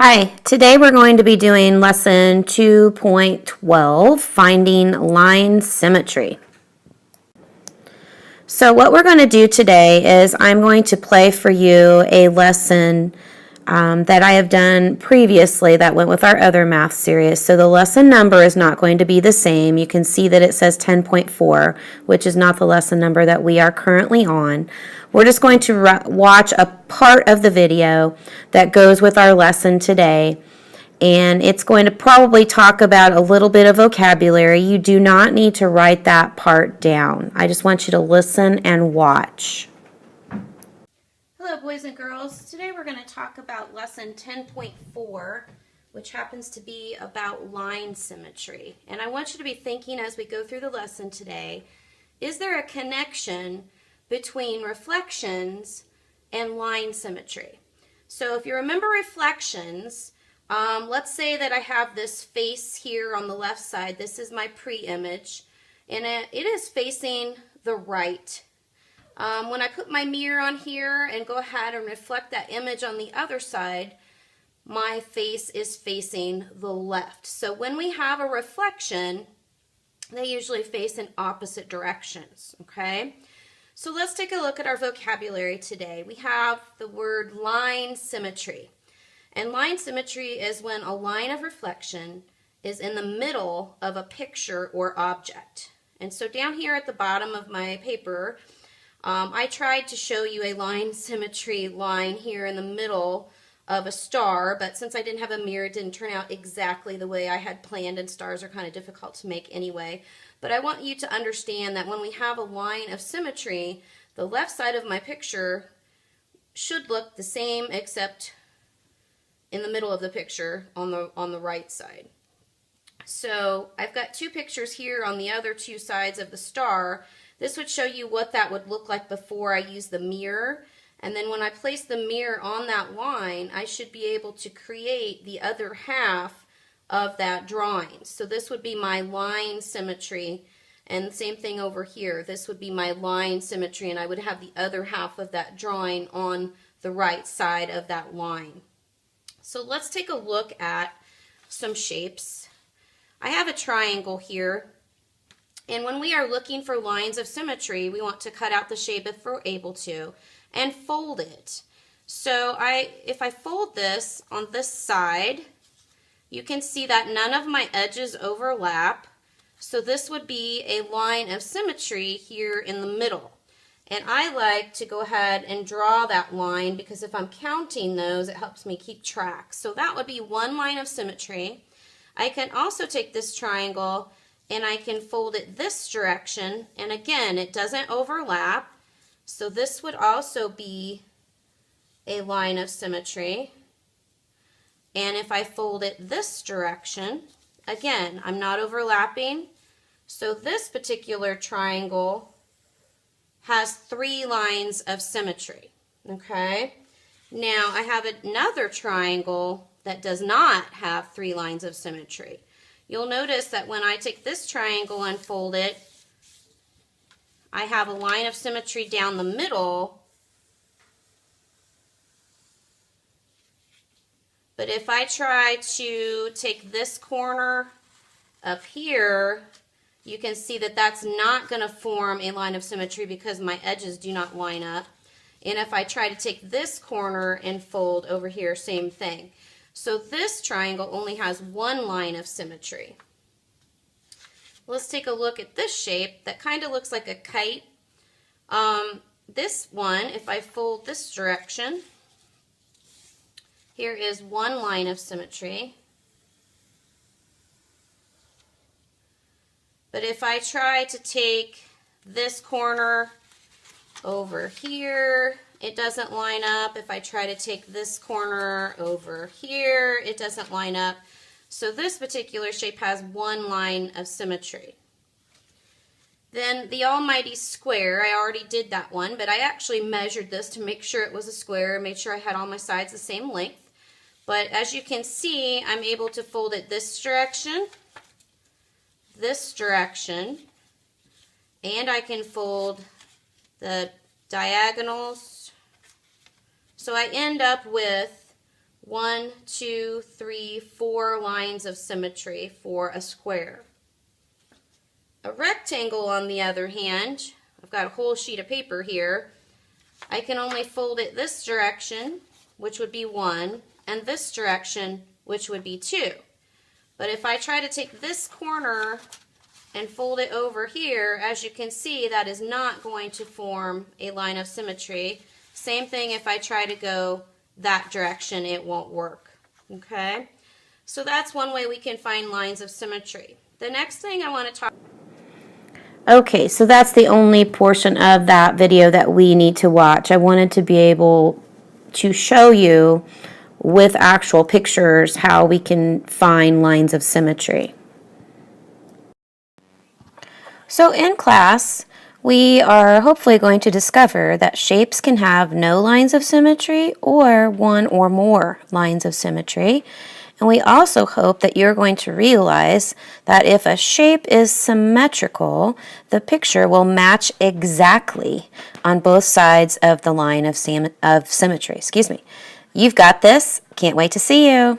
Hi, today we're going to be doing lesson 2.12, finding line symmetry. So what we're going to do today is I'm going to play for you a lesson that I have done previously that went with our other math series. So the lesson number is not going to be the same. You can see that it says 10.4, which is not the lesson number that we are currently on. We're just going to watch a part of the video that goes with our lesson today. And it's going to probably talk about a little bit of vocabulary. You do not need to write that part down. I just want you to listen and watch. Hello, boys and girls. Today we're going to talk about lesson 10.4, which happens to be about line symmetry. And I want you to be thinking as we go through the lesson today, is there a connection between reflections and line symmetry? So if you remember reflections, let's say that I have this face here on the left side. This is my pre-image, and it is facing the right. When I put my mirror on here and go ahead and reflect that image on the other side, my face is facing the left. So when we have a reflection, they usually face in opposite directions, okay? So let's take a look at our vocabulary today. We have the word line symmetry. And line symmetry is when a line of reflection is in the middle of a picture or object. And so down here at the bottom of my paper, I tried to show you a line symmetry line here in the middle of a star, but since I didn't have a mirror, it didn't turn out exactly the way I had planned, and stars are kind of difficult to make anyway. But I want you to understand that when we have a line of symmetry, the left side of my picture should look the same except in the middle of the picture on the right side. So I've got two pictures here on the other two sides of the star. This would show you what that would look like before I use the mirror. And then when I place the mirror on that line, I should be able to create the other half of that drawing. So this would be my line symmetry. And same thing over here. This would be my line symmetry, and I would have the other half of that drawing on the right side of that line. So let's take a look at some shapes. I have a triangle here, and when we are looking for lines of symmetry, we want to cut out the shape if we're able to and fold it. So if I fold this on this side, you can see that none of my edges overlap. So this would be a line of symmetry here in the middle. And I like to go ahead and draw that line because if I'm counting those, it helps me keep track. So that would be one line of symmetry. I can also take this triangle and I can fold it this direction. And again, it doesn't overlap. So this would also be a line of symmetry. And if I fold it this direction, again, I'm not overlapping. So this particular triangle has three lines of symmetry, okay? Now I have another triangle that does not have three lines of symmetry. You'll notice that when I take this triangle and fold it, I have a line of symmetry down the middle, but if I try to take this corner up here, you can see that that's not going to form a line of symmetry because my edges do not line up. And if I try to take this corner and fold over here, same thing. So this triangle only has one line of symmetry. Let's take a look at this shape that kind of looks like a kite. This one, if I fold this direction, here is one line of symmetry. But if I try to take this corner over here, it doesn't line up. If I try to take this corner over here, it doesn't line up. So this particular shape has one line of symmetry. Then the almighty square, I already did that one, but I actually measured this to make sure it was a square, made sure I had all my sides the same length. But as you can see, I'm able to fold it this direction, and I can fold the diagonals. So I end up with 1, 2, 3, 4 lines of symmetry for a square. A rectangle, on the other hand, I've got a whole sheet of paper here. I can only fold it this direction, which would be 1, and this direction, which would be 2. But if I try to take this corner and fold it over here, as you can see, that is not going to form a line of symmetry. Same thing if I try to go that direction, it won't work. Okay? So that's one way we can find lines of symmetry. The next thing I want to talk. Okay, so that's the only portion of that video that we need to watch. I wanted to be able to show you with actual pictures how we can find lines of symmetry. So in class, we are hopefully going to discover that shapes can have no lines of symmetry or one or more lines of symmetry. And we also hope that you're going to realize that if a shape is symmetrical, the picture will match exactly on both sides of the line of symmetry. You've got this. Can't wait to see you.